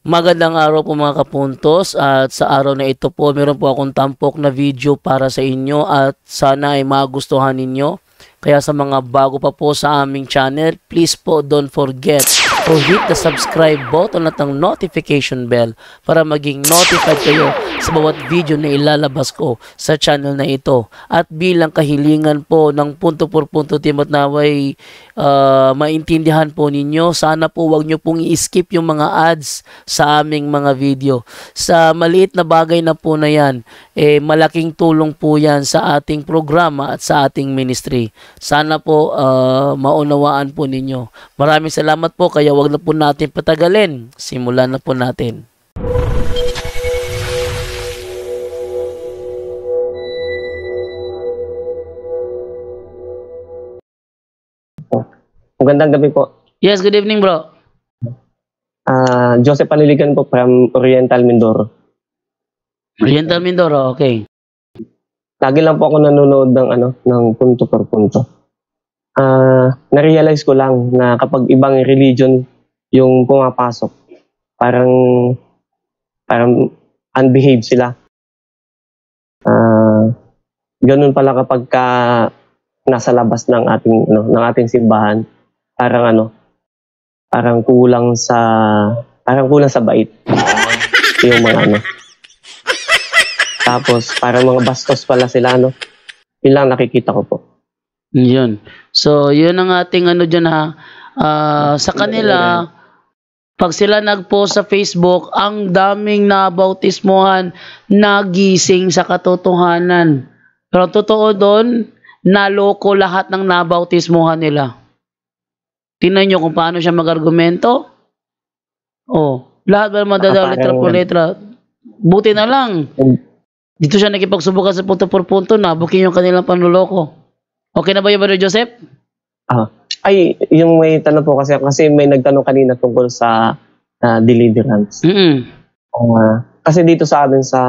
Magandang araw po mga kapuntos, at sa araw na ito po meron po akong tampok na video para sa inyo at sana ay magustuhan ninyo. Kaya sa mga bago pa po sa aming channel, please po don't forget to hit the subscribe button at ang notification bell para maging notified kayo sa bawat video na ilalabas ko sa channel na ito. At bilang kahilingan po ng punto por punto team at naway maintindihan po ninyo, sana po wag nyo pong i-skip yung mga ads sa aming mga video. Sa maliit na bagay na po na yan, malaking tulong po yan sa ating programa at sa ating ministry. Sana po maunawaan po ninyo. Maraming salamat po, kaya wag na po natin patagalin. Simulan na po natin. Magandang gabi po. Yes, good evening bro. Joseph Paniligan po from Oriental Mindoro. Oriental Mindoro, okay. Lagi lang po ako nanonood ng punto per punto. Na-realize ko lang na kapag ibang religion yung pumapasok, parang unbehave sila. Ganun pala kapag nasa labas ng ating simbahan, parang kulang sa bait yung mga Tapos parang mga bastos pala sila Yun lang nakikita ko po. Yun. So, yun ang ating dyan sa kanila, pag sila nag-post sa Facebook, ang daming nabautismuhan, nagising sa katotohanan. Pero totoo doon, naloko lahat ng nabautismuhan nila. Tingnan nyo kung paano siya mag-argumento. Lahat ba madadala letra po letra? Buti na lang. Dito siya nakipagsubukan sa punto por punto, nabukin yung kanilang panluloko. Okay na ba yung Brother Joseph? Ay, yung may tanong po kasi may nagtanong kanina tungkol sa deliverance. Kasi dito sa amin sa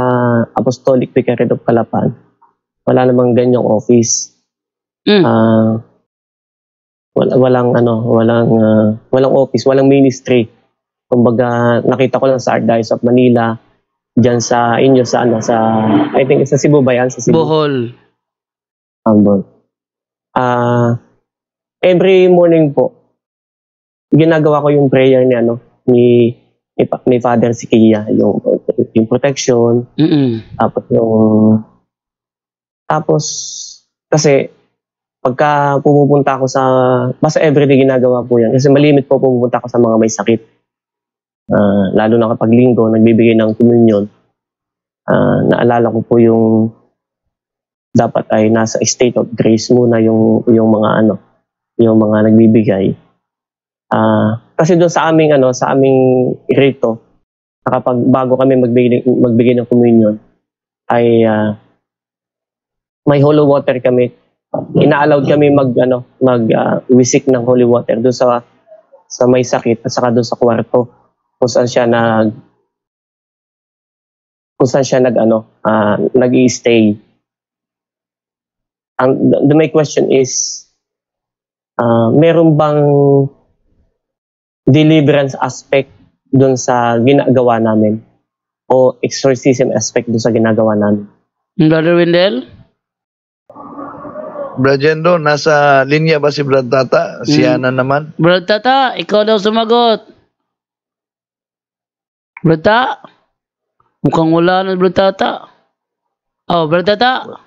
Apostolic Vicariate of Calapan, wala namang ganyang office. Walang office, walang ministry. Kumbaga, nakita ko lang sa Archdiocese of Manila, diyan sa inyo I think sa Cebu ba yan? Sa Cebu. Bohol. Every morning po, ginagawa ko yung prayer ni Father Siquia, yung protection. Tapos kasi pagka pumupunta ako basta everyday ginagawa po yan kasi malimit po pumupunta ako sa mga may sakit. Lalo na kapag linggo, nagbibigay ng communion. Naalala ko po yung dapat ay nasa state of grace muna yung mga nagbibigay. Kasi doon sa aming rito, kapag bago kami magbigay ng communion, ay may holy water kami. Ina-allowed kami wisik ng holy water doon sa may sakit at saka doon sa kwarto kung saan siya nag-i-stay. My question is, meron bang deliverance aspect doon sa ginagawa namin o exorcism aspect doon sa ginagawa namin? Brother Wendell? Brad Jendo, nasa linya ba si Brad Tata? Siya na naman. Brad Tata, ikaw daw sumagot. Brad Tata? Mukhang wala na Brad Tata. Brad Tata?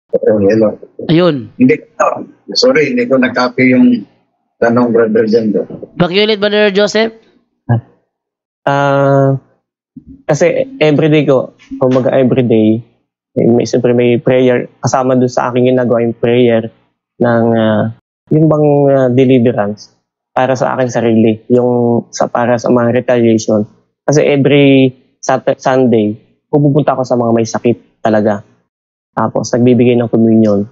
Hello. Ayun. Sorry, hindi ko na-copy yung tanong, Brother Jendo. Pakiulit, Brother Joseph? Kasi everyday siyempre may prayer kasama doon sa aking ginagawa yung prayer ng yung bang deliverance para sa aking sarili, para sa mga retaliation. Kasi every Sunday, pupunta ako sa mga may sakit talaga. Tapos nagbibigay ng communion.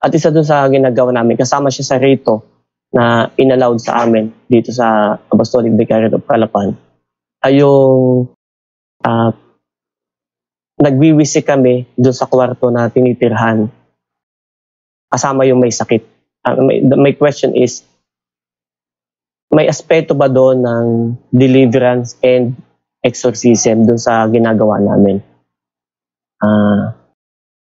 At isa doon sa ginagawa namin, kasama siya sa rito na inallowed sa amin dito sa Apostolic Vicariate of Calapan, ay yung nagwiwisik kami doon sa kwarto na tinitirhan kasama yung may sakit. My question is, may aspeto ba doon ng deliverance and exorcism doon sa ginagawa namin.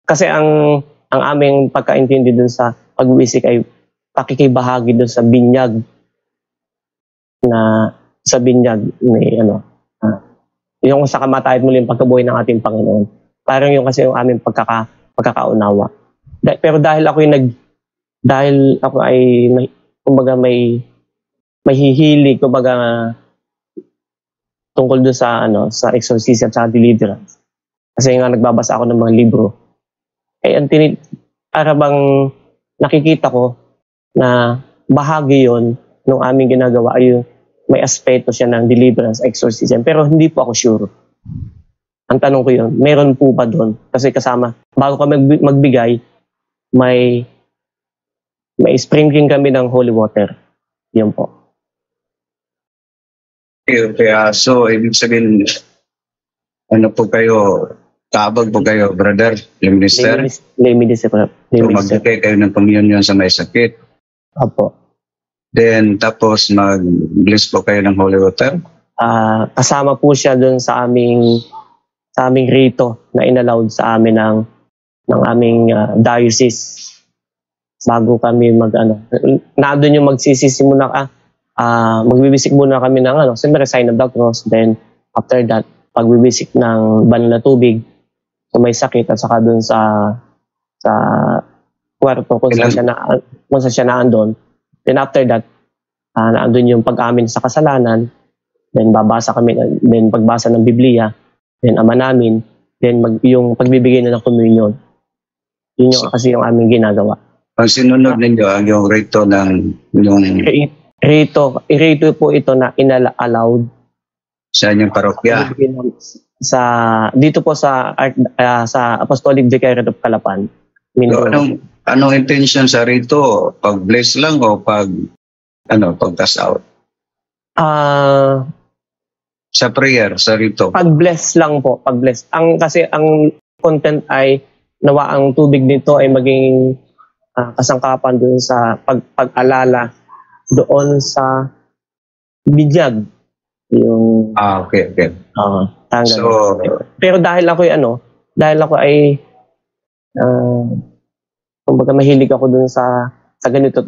Kasi ang aming pagkaintindi doon sa pagwiwisik ay pakikibahagi doon sa binyag may yung sa kamatayan muli yung pagkabuhay ng ating Panginoon. Parang yung kasi yung aming pagkakaunawa. Pero dahil ako ay may hihilig tungkol doon sa exorcism at sa deliverance. Kasi nga nagbabasa ako ng mga libro. Bang nakikita ko na bahagi yon nung aming ginagawa ay may aspeto siya ng deliverance, exorcism. Pero hindi po ako sure. Ang tanong ko yun, meron po ba doon? Kasi kasama, bago kami magbigay, may sprinkling kami ng holy water. Yun po. Kaya, so, ibig sabihin, ano po kayo, tabag po kayo, brother, yung minister? Lay minister. So, magbigay kayo ng communion sa may sakit. Opo. Then, tapos mag-bless po kayo ng holy water? Kasama po siya doon sa aming rito na inallowed sa amin ng aming diocese. Bago kami naandun yung magsisimula magbibisik muna kami ng siyempre sign of the cross, then after that pagbibisik ng banal na tubig kung may sakit, at saka doon sa kwarto kung saan siya naandun. Then after that naandun yung pag-amin sa kasalanan, then pagbasa ng Biblia, then ama namin, then yung pagbibigay na ng communion. Yun yung kasi yung aming ginagawa. Ang sinunod ninyo ang yung rito ng yung Rito po ito na inala-allowed sa inyong parokya. Dito po sa Apostolic Vicariate of Calapan. So, anong intention sa rito? Pag-bless lang o pag-cast out? Sa prayer, sa rito? Pag-bless lang po, pag-bless. Kasi ang content ay nawa ang tubig nito ay maging kasangkapan doon sa pag-alala doon sa binyag. Yung okay. So, pero dahil ako ay kumbaga mahilig ako dun sa ganito.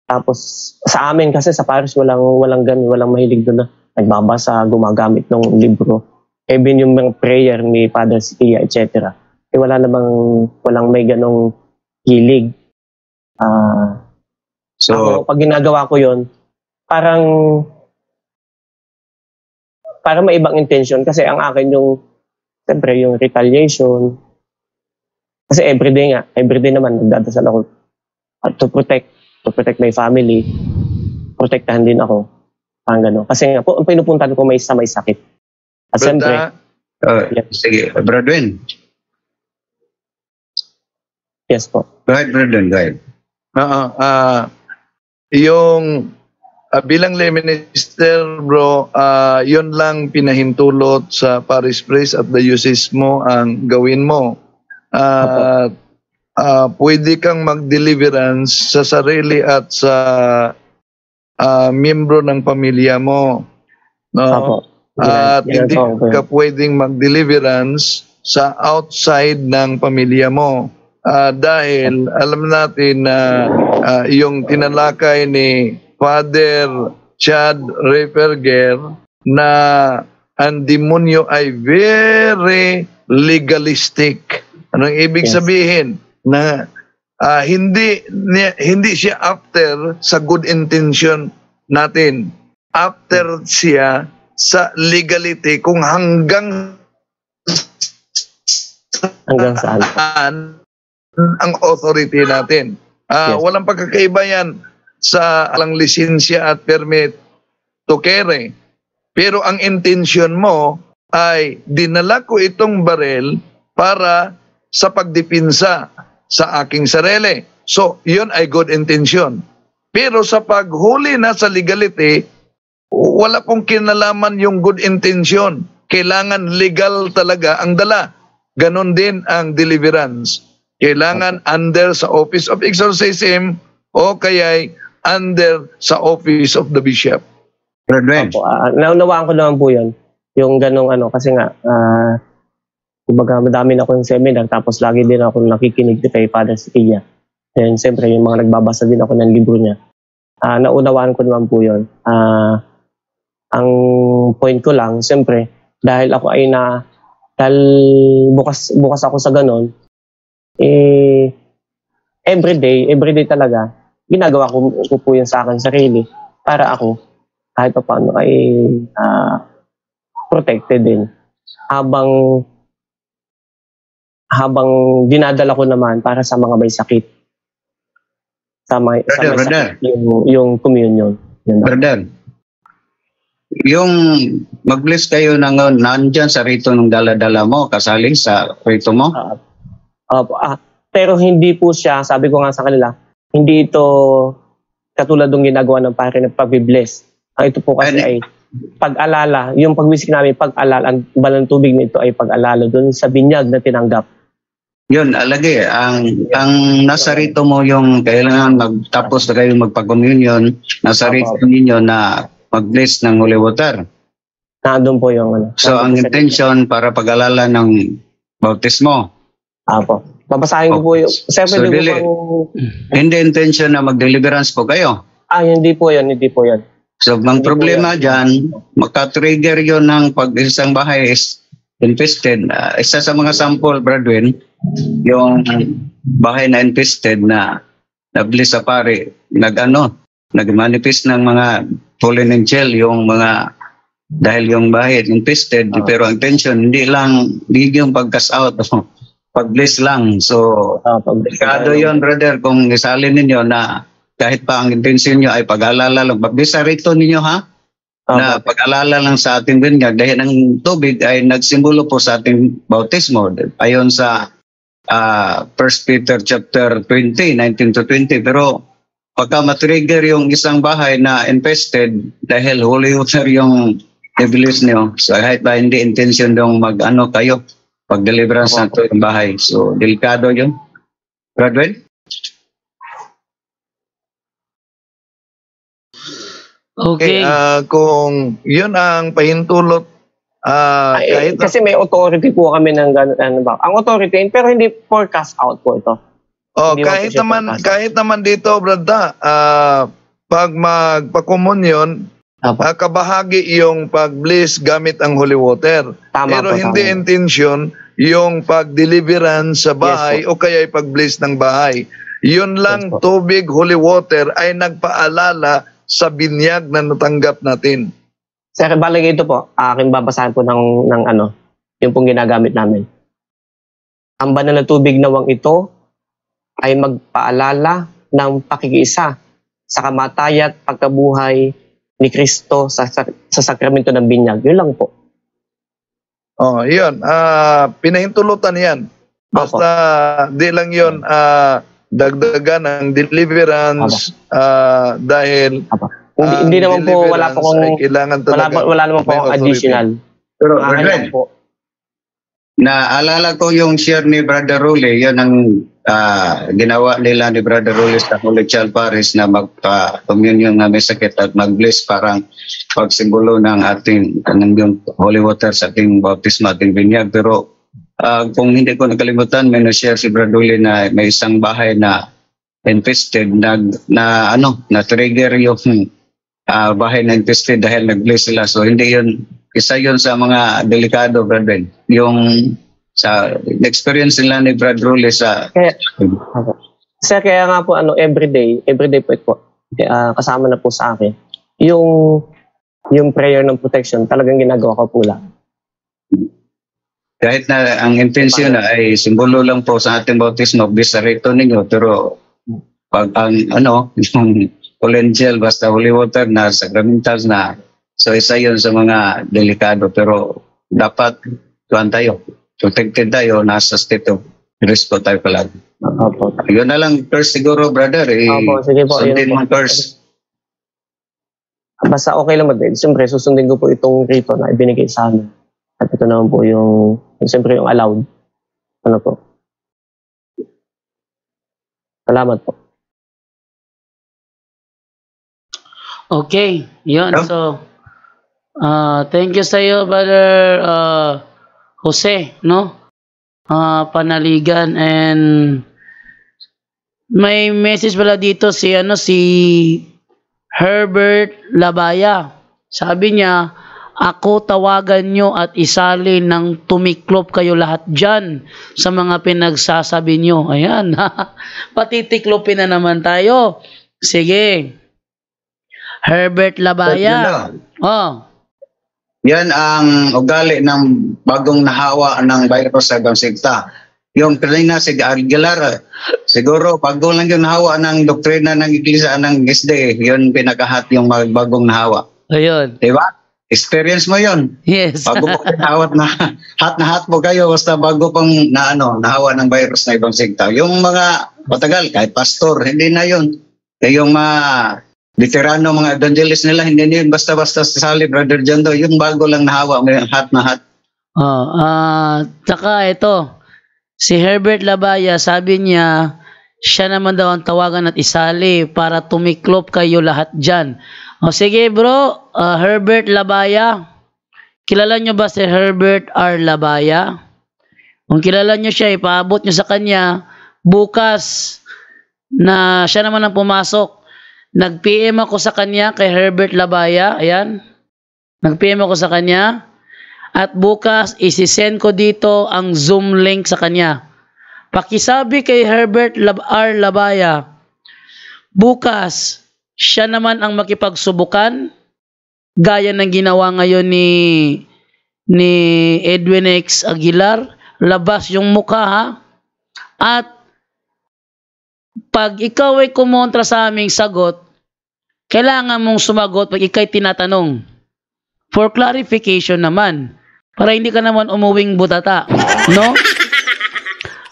Tapos sa amin kasi sa parish walang mahilig dun na nagbabasa, gumagamit ng libro. Even yung mga prayer ni Father Sikia, etc. Walang may ganong hilig. So pag ginagawa ko yon, parang may ibang intention, kasi ang akin siyempre yung retaliation. Kasi everyday naman nagdadasal ako to protect my family, protektahan din ako. Gano'n. Kasi nga po, ang pinupuntahan ko may sakit. At siyempre, sige, Brother Win. Yes po. Go ahead, Brother Win, go ahead. Yung bilang lay minister, bro, yun lang pinahintulot sa parish priest at diocese mo ang gawin mo. Pwede kang mag-deliverance sa sarili at sa miyembro ng pamilya mo. No? At hindi ka pwedeng mag-deliverance sa outside ng pamilya mo. Dahil alam natin na yung tinalakay ni Father Chad Referger na ang demonyo ay very legalistic. Anong ibig sabihin? Na hindi siya after sa good intention natin. After siya sa legality, kung hanggang saan ang authority natin. Walang pagkakaiba yan sa alang lisensya at permit to carry. Pero ang intention mo ay dinala ko itong barel para sa pagdipinsa sa aking sarili. So, yun ay good intention. Pero sa paghuli na sa legality, wala pong kinalaman yung good intention. Kailangan legal talaga ang dala. Ganon din ang deliverance. Kailangan under sa Office of Exorcism o kaya'y under sa office of the bishop. Brother Dwayne. Opo, naunawaan ko naman po yun. Yung ganong ano, kasi nga, kumbaga madami na akong seminar, tapos lagi din ako nakikinig kay Father Siquia. And siyempre, yung mga nagbabasa din ako ng libro niya. Naunawaan ko naman po yun. Ang point ko lang, siyempre, dahil ako ay dahil bukas ako sa ganon, everyday talaga, ginagawa ko po yun sa akin sarili para ako, kahit pa paano ay protected din. Habang dinadala ko naman para sa mga may sakit. Sa may sakit, yung communion. Yun. Brother, yung mag-bless kayo ng nandyan sa rito ng dala-dala mo, kasali sa rito mo? Pero hindi po siya, sabi ko nga sa kanila, hindi ito katulad ng ginagawa ng pare na pag-bless. Ito po kasi ay pag-alala. Yung pag-wisik namin, pag-alala. Ang balang tubig nito ay pag-alala doon sa binyag na tinanggap. Yun, alagi. Ang nasa rito mo yung kailangan magtapos na kayo magpag-communion, nasa rito ninyo na mag-bless ng holy water. Nandun po yung ano. So, ang intention para pag-alala ng bautismo. Apo. Babasahin ko po yung... So, hindi intention na mag-deliverance po kayo. Hindi po yan. So, ang problema dyan, makatrigger yun ng pag-isang bahay is infested. Isa sa mga sample, Bradwin, yung bahay na infested na nablis sa pare, nag-manifest ng mga fallen angel, yung mga, dahil yung bahay infested, pero ang intention, hindi yung pag-cast out, pag-bless lang. So, delikado yun, brother, kung isalin ninyo na kahit pa ang intention nyo ay pag-alala lang. Babisa rito ninyo ha? Na pag-alala lang sa ating binyag dahil ang tubig ay nagsimbolo po sa ating bautismo. Ayon sa 1 Peter chapter 20, 19 to 20. Pero pagka matrigger yung isang bahay na infested dahil holy water yung i-bless nyo. So kahit ba hindi intention yung kayo, pag-deliverance na ito yung bahay. So delikado yun. Bradwell? Okay. Kung yun ang pahintulot, kasi may authority po kami ng gano'n. Ang authority, pero hindi forecast out po ito. Kahit naman dito, brada, pag magpa-communion, kabahagi yung pag-bless gamit ang holy water. Pero hindi intention yung pag-deliverance sa bahay o kaya pag-bless ng bahay. Yun lang, tubig, holy water ay nagpaalala sa binyag na natanggap natin. Sir, balik ito po. Aking babasahin po ng yung pong ginagamit namin. Ang banal na tubig nawang ito ay magpaalala ng pakikiisa sa kamatayan at pagkabuhay ni Kristo sa sakramento ng binyag. Yun lang po. Yun. Pinahintulutan yan. Basta di lang yun dagdagan ng deliverance dahil hindi naman po wala naman po akong additional. Pero naalala ko yung share ni Brother Rule, yun ang ginawa nila ni Brother Rule sa Holy Child Parish na magpa-communion na may sakit at mag-bless parang pagsimbolo ng ating yung holy water sa ating bautismo, ating binyag. Pero kung hindi ko nakalimutan, may na-share si Brother Rule na may isang bahay na infested na trigger yung bahay na infested dahil nag-bless sila. So hindi yun, isa yun sa mga delikado, brother. Yung sa experience nila ni Brad Rule sa... Kaya nga po, everyday po ito, kasama na po sa akin. Yung prayer ng protection, talagang ginagawa ko po lang. Kahit na ang intention na ay simbolo lang po sa ating bautismo, bisa rito ninyo, pero pag yung Polengel, basta holy water na sacramentals na, so isa yun sa mga delikado, pero dapat tayo, protected tayo, nasa state of risk po tayo palagi. Yun na lang first siguro, brother. Sige po. Sundin mo first. Basta okay lang siyempre, susundin ko po itong rito na ibinigay sa amin. At ito naman po siyempre yung allowed. Salamat po. Okay, yun. No? So, thank you sa iyo, Brother Jose, no? Panaligan, and may message pala dito si Herbert Labaya. Sabi niya, ako tawagan nyo at isali ng tumiklop kayo lahat dyan sa mga pinagsasabi nyo. Ayan, patitiklopin na naman tayo. Sige. Herbert Labaya. Oh. Yan ang ugali ng bagong nahawa ng virus sa ibang sekta. Yung kanina si Aguilar, siguro bago lang yung nahawa ng doktrina ng Iglesia ng SD, yun pinakahat yung bagong nahawa. Ayun. Diba? Experience mo yun. Yes. Bago mo pinahawat na hat po kayo, basta bago pang nahawa ng virus na ibang sekta. Yung mga matagal, kahit pastor, hindi na yun. Yung mga veterano, mga evangelist nila, hindi na yun basta-basta sasali, Brother Jando. Yung bago lang nahawa, may hat na hat. Tsaka ito, si Herbert Labaya, sabi niya, siya naman daw ang tawagan at isali para tumiklop kayo lahat dyan. O sige bro, Herbert Labaya. Kilala nyo ba si Herbert R. Labaya? Kung kilala nyo siya, ipaabot nyo sa kanya, bukas na siya naman ang pumasok. Nag-PM ako sa kanya kay Herbert Labaya. Ayan. Nag-PM ako sa kanya. At bukas, isi-send ko dito ang Zoom link sa kanya. Pakisabi kay Herbert R. Labaya, bukas, siya naman ang makipagsubukan, gaya ng ginawa ngayon ni Edwin X. Aguilar. Labas yung mukha, ha? At pag ikaw ay kumontra sa aming sagot, kailangan mong sumagot pag ikaw'y tinatanong. For clarification naman, para hindi ka naman umuwing butata, no?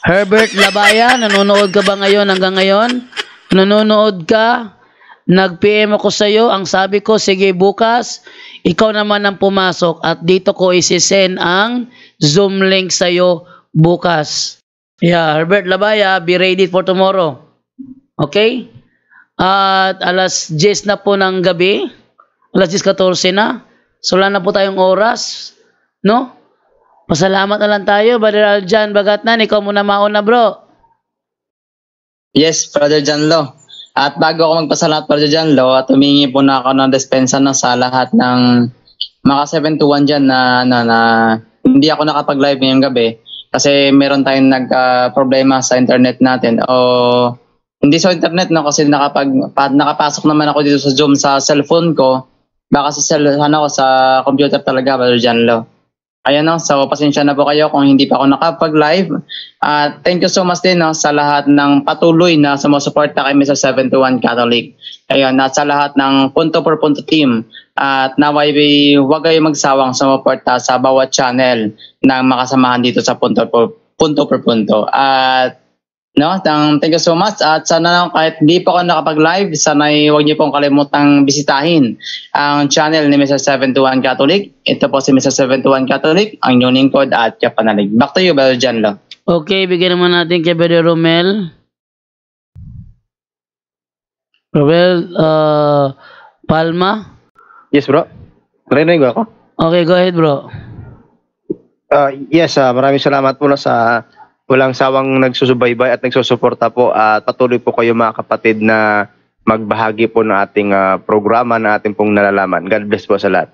Herbert Labaya, nanonood ka ba ngayon hanggang ngayon? Nanonood ka? Nag-PM ako sa iyo, ang sabi ko, sige bukas, ikaw naman ang pumasok at dito ko isi-send ang Zoom link sa iyo bukas. Yeah, Herbert Labaya, be ready for tomorrow. Okay? At alas 10 na po ng gabi, alas 10:14 na. So wala na po tayong oras, no? Pasalamat na lang tayo, Brother Aljan Bagatnan, ikaw muna mauna, bro. Yes, Brother Janlo. At bago ako magpasalamat, Brother Janlo, at humingi po na ako ng dispensa na sa lahat ng mga 721 dyan na hindi ako nakapag-live ngayong gabi kasi meron tayong nag-problema sa internet natin. O hindi sa internet, no, kasi nakapasok naman ako dito sa Zoom sa cellphone ko. Baka sa computer talaga, Brother Janlo. Ayan, no, so pasensya na po kayo kung hindi pa ako nakapag-live. Thank you so much din, no, sa lahat ng patuloy na sumusuporta kay Mr. 721 Catholic. Ayun, at sa lahat ng punto per punto team. At naway huwag kayo magsawang sumuporta sa bawat channel ng makasamahan dito sa punto per punto. At no, thank you so much. At sana kahit di pa ako nakapag-live, sana huwag niyo pong kalimutang bisitahin ang channel ni Mr. 721 Catholic. Ito po si Mr. 721 Catholic, ang inyong lingkod at kapanalig. Back to you, Brother Janlo. Okay, bigyan naman natin kay Brother Romel. Romel Palma. Yes, bro. Narinig ba ako? Okay, go ahead, bro. Yes, maraming salamat po na sa walang sawang nagsusubaybay at nagsusuporta po at patuloy po kayo mga kapatid na magbahagi po ng ating programa na ating pong nalalaman. God bless po sa lahat.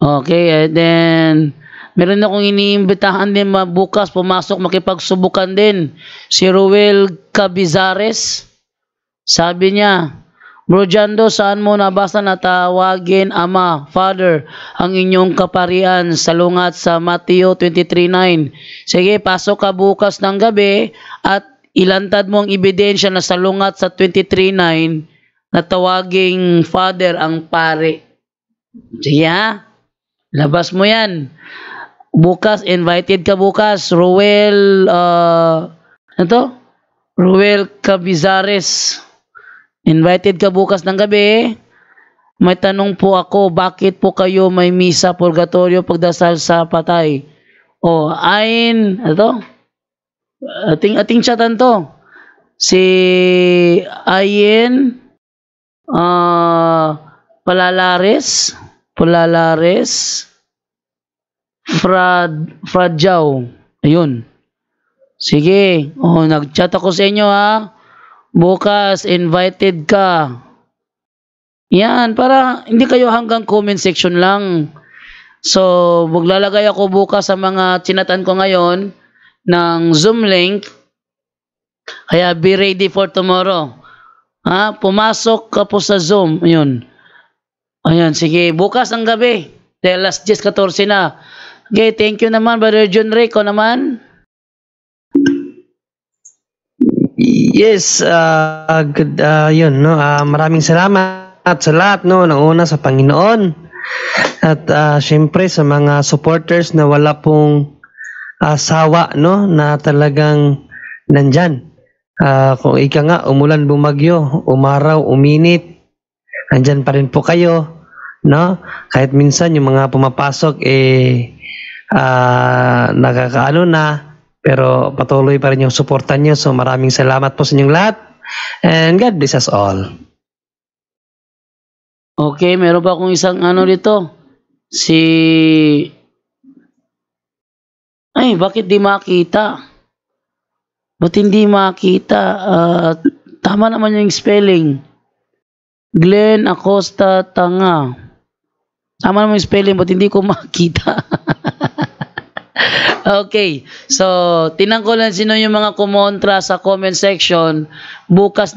Okay, and then meron akong iniimbitahan din bukas pumasok makipagsubukan din si Ruel Cabizares. Sabi niya, Bro Jando, saan mo nabasa na tawagin Ama, Father, ang inyong kaparian salungat sa Mateo 23:9? Sige, pasok ka bukas ng gabi at ilantad mo ang ebidensya na salungat sa 23:9 na tawaging Father ang pare. Sige ha? Labas mo yan. Bukas, invited ka bukas. Ruel Cabizares. Invited ka bukas ng gabi. May tanong po ako, bakit po kayo may misa, purgatorio, pagdasal sa patay? Ating chatan to. Si Ayin Palalares, Fradjaw. Ayun. Sige. Nag-chat ako sa inyo ha. Bukas, invited ka. Yan, para hindi kayo hanggang comment section lang. So, maglalagay ako bukas sa mga chinatan ko ngayon ng Zoom link. Kaya be ready for tomorrow. Pumasok ka po sa Zoom. Ayun. Ayan, sige. Bukas ng gabi. Dahil last 10:14 na. Okay, thank you naman, Brother John Rico naman. Yes, good, yun, no? Maraming salamat sa lahat, no? Una sa Panginoon. At syempre sa mga supporters na wala pong sawa, no? Na talagang nandyan. Kung ika nga, umulan, bumagyo, umaraw, uminit, nandyan pa rin po kayo, no? Kahit minsan yung mga pumapasok, nakakaano na, pero patuloy pa rin yung suporta nyo. So maraming salamat po sa inyong lahat. And God bless us all. Okay, meron pa akong isang dito. Ay, bakit di makita? Ba't hindi makita? Tama naman yung spelling. Glenn Acosta Tanga. Tama naman yung spelling, ba't hindi ko makita? Okay, so tinang ko lang sino yung mga kumontra sa comment section. Bukas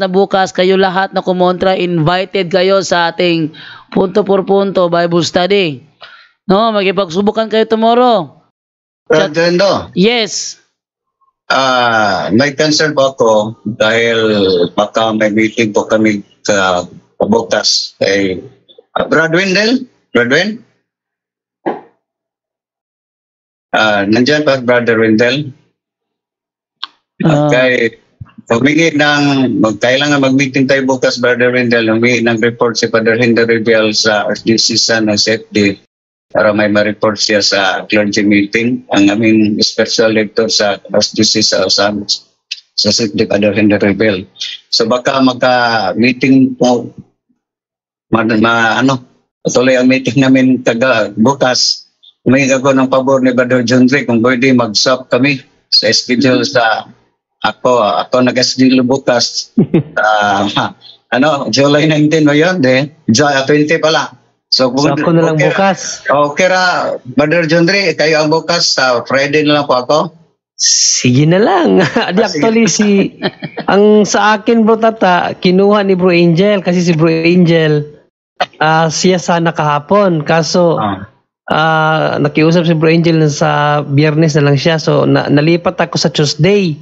kayo lahat na kumontra, invited kayo sa ating punto por punto Bible study. No, magipagsubukan kayo tomorrow. Fernando, Yes. may concern po ako dahil baka may meeting po kami sa bukas kay Brad Wendell. Nandiyan pa Brother Wendell. Kaya kailangan mag-meeting tayo bukas, Brother Wendell. Humingi ng report si Father Henry Revial sa Archdiocese ng SFD para may ma-report siya sa clergy meeting. Ang aming special lector sa Archdiocese sa SFD, Father Henry Revial. So baka magka-meeting po, patuloy ang meeting namin bukas. Humingi ako ng pabor ni Brother John Rick kung pwede mag-swap kami sa schedule sa ako nag-schedule bukas. July 19 ba yun? 20 pala. So ako na lang bukas. Okay ra, Brother John Rick, kayo ang bukas sa Friday na lang po ako. Sige na lang. Actually, ang sa akin, bro tata, kinuha ni Bro Angel kasi si Bro Angel, siya sana kahapon. Kaso, nakiusap si Bro Angel sa Biyernes na lang siya. So, nalipat ako sa Tuesday.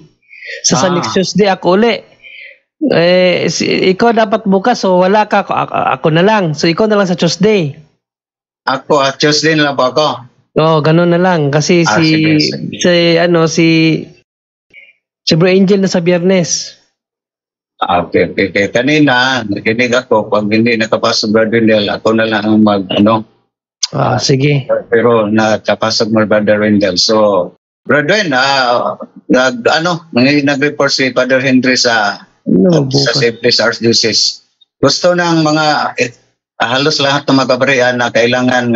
Sa next Tuesday ako uli. Ikaw dapat bukas, so wala ka. Ako na lang. So, ikaw na lang sa Tuesday. Ako, Tuesday na lang po ako. Ganun na lang. Kasi si Bro Angel na sa Biyernes. Okay. Kanina, nakinig ako. Pag hindi nakapasok Brother Wendell, ako na lang ang sige. Pero nakapasok mo Brother Wendell. So, Brother nag-report si Father Henry sa safety sa Archdiocese. Gusto ng mga halos lahat ng mga kabarehan na kailangan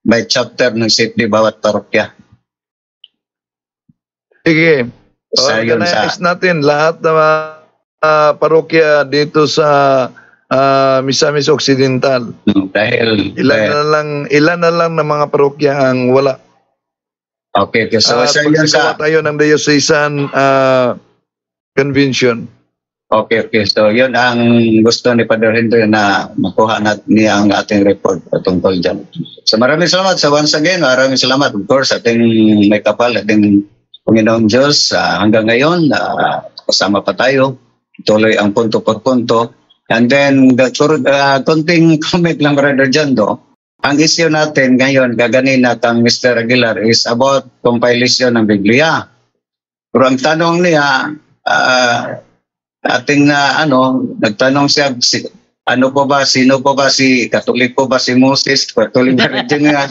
may chapter ng safety bawat parokya. Sige. Organize natin lahat ng mga parokya dito sa Misamis Occidental. Dahil ilan na lang na mga parokya ang wala. Okay. So pagsagawa tayo ng diocesan convention. Okay. So yun ang gusto ni Father Henry na makuha niya ang ating report tungkol dyan. So maraming salamat once again. Maraming salamat. Of course, ating may kapal, ating Panginoong Diyos. Hanggang ngayon, kasama pa tayo. Tuloy ang punto por punto. And then, konting comment lang, Brother Jando. Ang issue natin ngayon, gaganina kang Mr. Aguilar, is about compilation ng Biblia. Pero ang tanong niya, nagtanong siya, sino po ba si Katolik po ba si Moses? Katolik ba rin niya?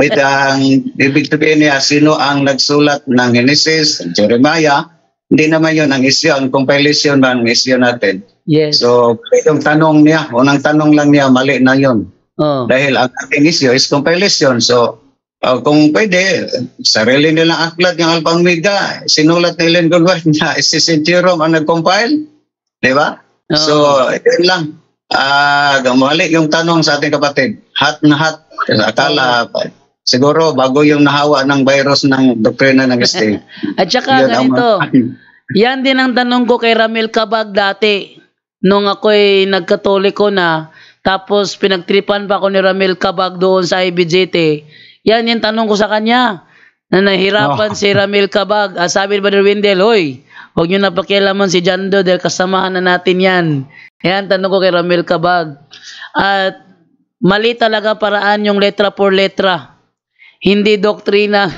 Ang ibig sabihin niya, sino ang nagsulat ng Genesis, Jeremiah? Hindi naman yun ang issue, ang compilation ba ang issue natin? Yes. So, yung tanong niya, unang tanong lang niya, mali na yun. Oh. Dahil ang ating issue is compilation. So, kung pwede, sarili nilang aklat yung Alpha Omega, sinulat ni Ellen Goldberg na si Jerome ang nag-compile. Di ba? Oh. So, yun lang. Mali yung tanong sa ating kapatid. Hot na hot. Akala, siguro bago yung nahawa ng virus ng doktrina ng ST. At saka ganito, yan din ang tanong ko kay Ramil Cabag dati. Nung ako'y nagkatoliko na, tapos pinagtripan pa ako ni Ramil Cabag doon sa IBJT. Yan yung tanong ko sa kanya. Na nahirapan si Ramil Cabag. Sabi ni Brother Wendell, hoy, huwag nyo na pakialaman si Jando dahil kasamahan na natin yan. Yan, tanong ko kay Ramil Cabag. At mali talaga paraan yung letra por letra. Hindi doktrina.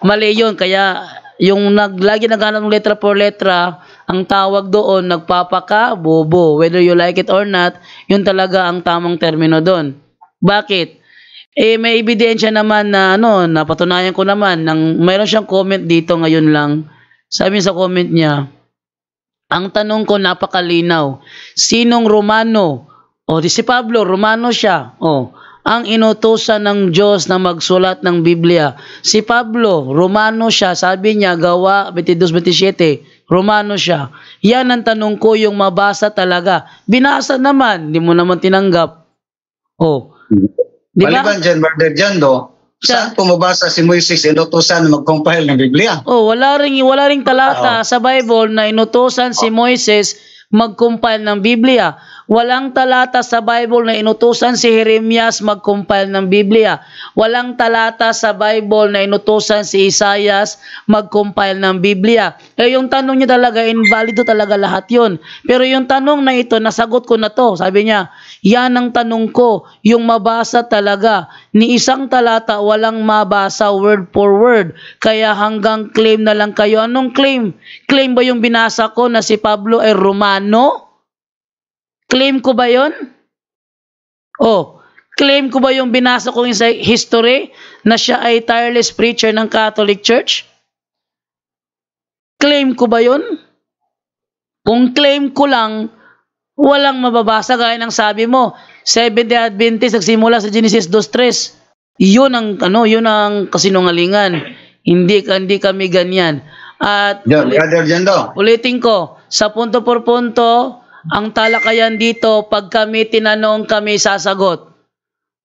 Mali yun. Kaya yung lagi naghanap ng letra por letra, ang tawag doon, nagpapaka, bobo. Whether you like it or not, yun talaga ang tamang termino doon. Bakit? May ebidensya naman na napatunayan ko naman mayroon siyang comment dito ngayon lang. Sabi sa comment niya, ang tanong ko napakalinaw. Sinong Romano? Si Pablo, Romano siya. Ang inutusan ng Diyos na magsulat ng Biblia. Si Pablo, Romano siya. Sabi niya, Gawa 22-27, Romano siya. Yan ang tanong ko, yung mabasa talaga. Binasa naman, hindi mo naman tinanggap. Di ba? Maliban dyan, Brother Jando, saan pumabasa si Moises inutusan na mag-compile ng Biblia? Wala ring talata sa Bible na inutusan si Moises mag-compile ng Biblia. Walang talata sa Bible na inutusan si Jeremias mag-compile ng Biblia. Walang talata sa Bible na inutusan si Isaias mag-compile ng Biblia. Yung tanong niya talaga, invalido talaga lahat yun. Pero yung tanong na ito, nasagot ko na to. Sabi niya, yan ang tanong ko, yung mabasa talaga. Ni isang talata, walang mabasa word for word. Kaya hanggang claim na lang kayo. Anong claim? Claim ba yung binasa ko na si Pablo ay Romano? Claim ko ba yun? Claim ko ba yung binasa kong sa history na siya ay tireless preacher ng Catholic Church? Claim ko ba yun? Kung claim ko lang, walang mababasa gaya ng sabi mo. Seventh-day Adventist nagsimula sa Genesis 2:3. Yun ang kasinungalingan. Hindi kami ganyan. At Brother Jando, ulitin ko, sa punto por punto, ang talakayan dito, pag kami tinanong, kami sasagot.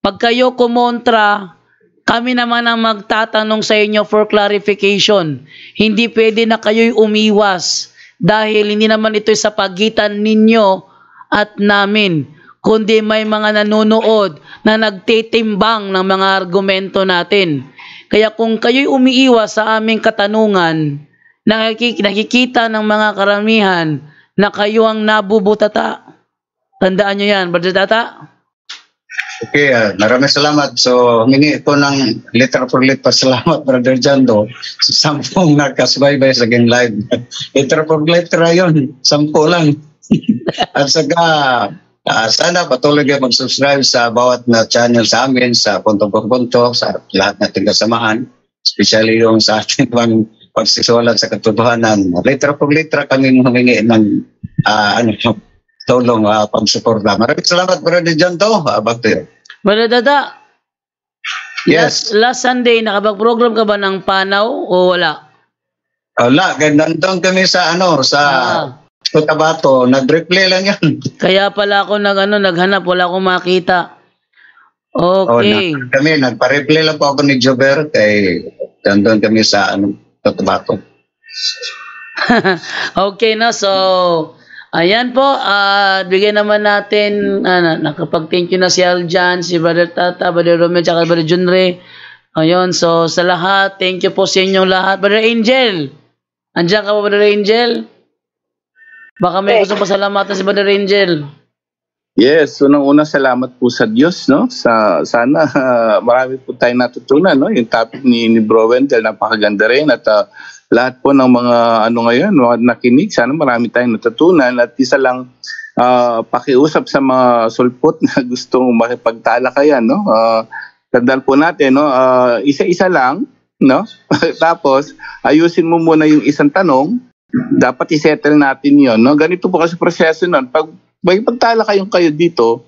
Pag kayo kumontra, kami naman ang magtatanong sa inyo for clarification. Hindi pwede na kayo'y umiwas dahil hindi naman ito'y sa pagitan ninyo at namin, kundi may mga nanonood na nagtitimbang ng mga argumento natin. Kaya kung kayo'y umiiwas sa aming katanungan, nakikita ng mga karamihan na kayo ang nabubutata. Tandaan nyo yan, Brother Tata. Okay, maraming salamat. So, humingi ko ng letter for letter. Salamat, Brother Jando. Sa 10 nakasubaybay sa Game Live. Letter for letter yun. 10 lang. At saka, sana patuloy kayo mag-subscribe sa bawat na channel sa amin, sa Punto por Punto, sa lahat nating kasamahan. Especially yung sa ating pagsisulat sa katotohanan. Letter for letter kami humingi ng tulong pagsuporta. Maraming salamat, Brother Jando. Back to you. Brother Dada, Yes. last Sunday, nakapag-program ka ba ng panaw o wala? Wala, nandun kami sa Cotabato, nag-replay lang yan. Kaya pala ako naghanap, wala akong makita. Okay. Nagpa-replay lang po ako ni Jober, kay nandun kami sa Cotabato. Okay na, so ayan po, bigyan naman natin, nakapag-thank you na si Aljan, si Brother Tata, Brother Romel, tsaka Brother Junre. Ayun, so sa lahat, thank you po sa inyong lahat. Brother Angel, andiyan ka po, Brother Angel? Baka may gusto pasalamatan si Brother Angel. Yes, unang-una salamat po sa Diyos, no? Sana marami po tayong natutunan, no? Yung topic ni Bro Wendell, napakaganda rin, at lahat po ng mga ngayon, mga nakinig, sana marami tayong natutunan. At isa lang, pakiusap sa mga sulpot na gustong makipagtalakayan, no? Tandaan po natin, no? Isa-isa lang, no? Tapos ayusin mo muna yung isang tanong, dapat isettle natin yon, no? Ganito po kasi proseso nun. Pag may pagtala kayo dito,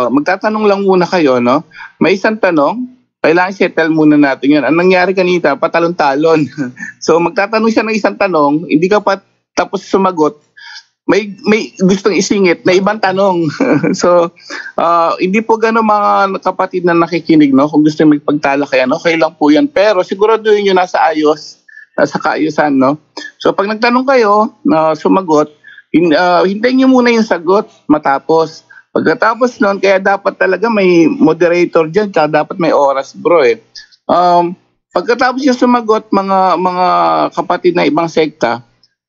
magtatanong lang muna kayo, no? May isang tanong, kailangan settle muna natin yun. Ang nangyari kanina, patalon-talon. So magtatanong siya ng isang tanong, hindi ka pa tapos sumagot, may gustong isingit na ibang tanong. So hindi po gano'n mga kapatid na nakikinig, no? Kung gusto magpagtala kayo, okay lang po yan. Pero siguraduhin nyo nasa kaayusan, no? So pag nagtanong kayo, sumagot, hintayin nyo muna yung sagot matapos. Pagkatapos nun, kaya dapat talaga may moderator dyan, kaya dapat may oras, bro, eh. Pagkatapos yung sumagot, mga kapatid na ibang sekta,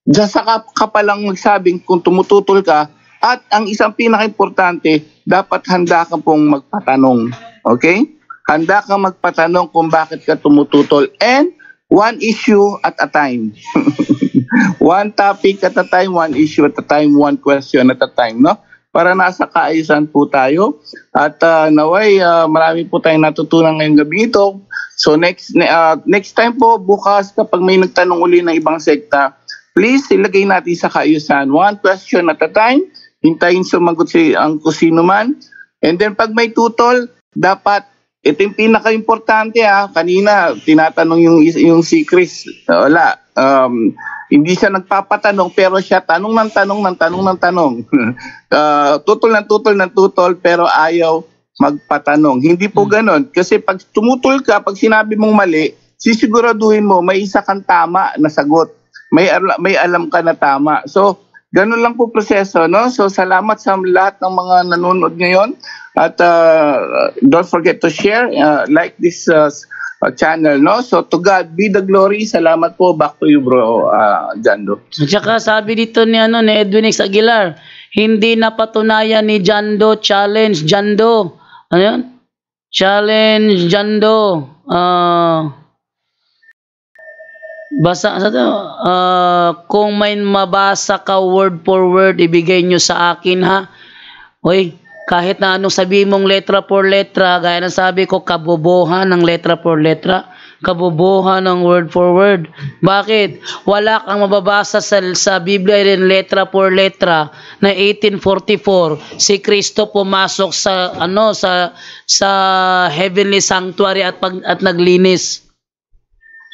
diyan sa ka pa lang magsabing kung tumututol ka, at ang isang pinaka-importante, dapat handa ka pong magpatanong. Okay? Handa ka magpatanong kung bakit ka tumututol. And one issue at a time. One topic at a time, one issue at a time, one question at a time, no? Para nasa kaayusan po tayo. At naway, marami po tayong natutunan ngayong gabi ito. So next time po, bukas, kapag may nagtanong uli ng ibang sekta, please ilagay natin sa kaayusan. One question at a time. Hintayin sumagot ang kusino man. And then pag may tutol, dapat, ito yung pinaka-importante kanina, tinatanong yung si Chris. Wala. Hindi siya nagpapatanong, pero siya tanong ng tanong. Tutol, pero ayaw magpatanong. Hindi po ganon. Kasi pag tumutol ka, pag sinabi mong mali, sisiguraduhin mo, may isa kang tama na sagot. May alam ka na tama. So, ganun lang po proseso, no? So, salamat sa lahat ng mga nanonood ngayon. At don't forget to share, like this channel, no? So, to God be the glory. Salamat po. Back to you, bro, Jando. At saka sabi dito ni Edwin X. Aguilar, hindi napatunayan ni Jando, challenge Jando. Ano yun? Challenge Jando. Basa kung may mabasa ka word for word, ibigay nyo sa akin, ha? Oy, kahit na anong sabihin mong letra por letra, gaya ng sabi ko, kabobohan ng letra por letra, kabobohan ng word for word. Bakit? Wala kang mababasa sa Biblia rin letra por letra na 1844 si Kristo pumasok sa heavenly sanctuary at naglinis.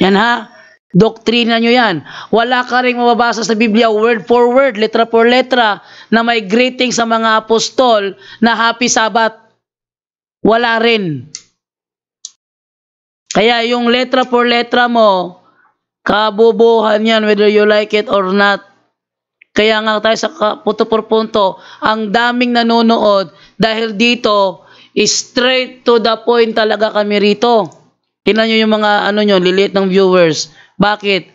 Yan, ha? Doktrina nyo yan. Wala ka rin mababasa sa Biblia word for word, letra por letra na may greeting sa mga apostol na Happy Sabbath. Wala rin. Kaya yung letra por letra mo, kabubuhan yan whether you like it or not. Kaya nga tayo sa punto por punto, ang daming nanonood dahil dito, straight to the point talaga kami rito. Tingnan nyo yung mga liliit ng viewers. Bakit?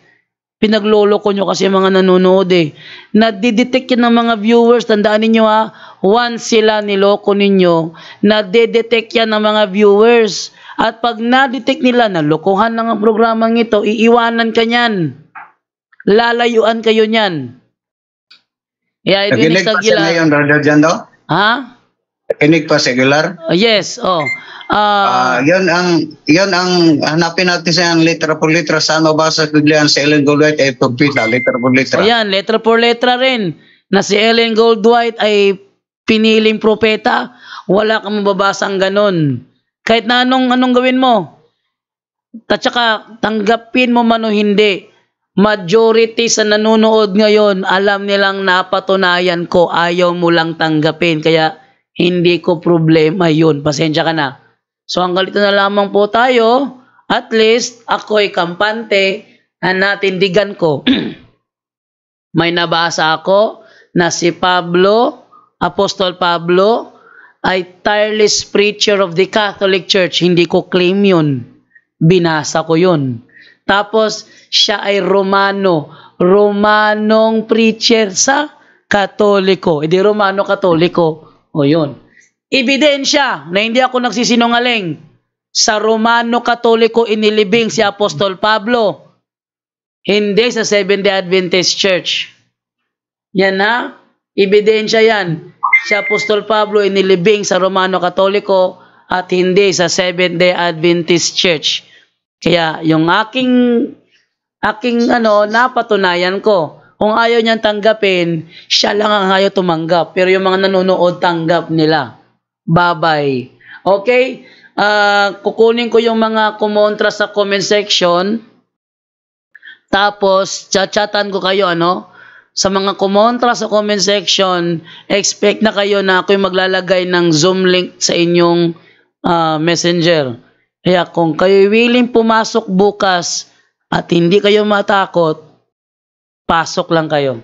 Pinagloloko nyo kasi mga nanonood eh. Nadidetect yan ng mga viewers. Tandaan ninyo once sila niloko ninyo, nadidetect yan ng mga viewers. At pag nadetect nila na lokohan ng ang programang ito, iiwanan ka nyan. Lalayuan kayo nyan. Nakinig pa siya ngayon, Brother Jando? Ha? Nakinig pa si Aguilar? Yes, Yun ang hanapin natin sa letra por letra. Saan mabasa sa Biblia si Ellen Goldwhite ay pagpita, letra por letra. Ayan, letra por letra rin. Na si Ellen Goldwhite ay piniling propeta. Wala kang mababasang ganon. Kahit na anong gawin mo. At saka, tanggapin mo man o hindi. Majority sa nanonood ngayon, alam nilang napatunayan ko, ayaw mo lang tanggapin. Kaya, hindi ko problema yun. Pasensya ka na. So hanggang dito na lamang po tayo. At least ako'y kampante na natindigan ko. May nabasa ako na si Pablo, Apostol Pablo, ay tireless preacher of the Catholic Church. Hindi ko claim yun. Binasa ko yun. Tapos siya ay Romanong preacher sa Katoliko. Hindi Romano-Katoliko. O yun. Ebidensya na hindi ako nagsisinungaling. Sa Romano-Katoliko inilibing si Apostol Pablo. Hindi sa Seventh-day Adventist Church. Yan na. Ebidensya yan. Si Apostol Pablo inilibing sa Romano-Katoliko at hindi sa Seventh-day Adventist Church. Kaya yung aking aking napatunayan ko. Kung ayaw niyang tanggapin, siya lang ang ayaw tumanggap. Pero yung mga nanonood, tanggap nila. Bye-bye. Okay? Kukunin ko yung mga kumontra sa comment section. Tapos, chat-chatan ko kayo, sa mga kumontra sa comment section, expect na kayo na ako'y maglalagay ng Zoom link sa inyong messenger. Kaya kung kayo willing pumasok bukas at hindi kayo matakot, pasok lang kayo.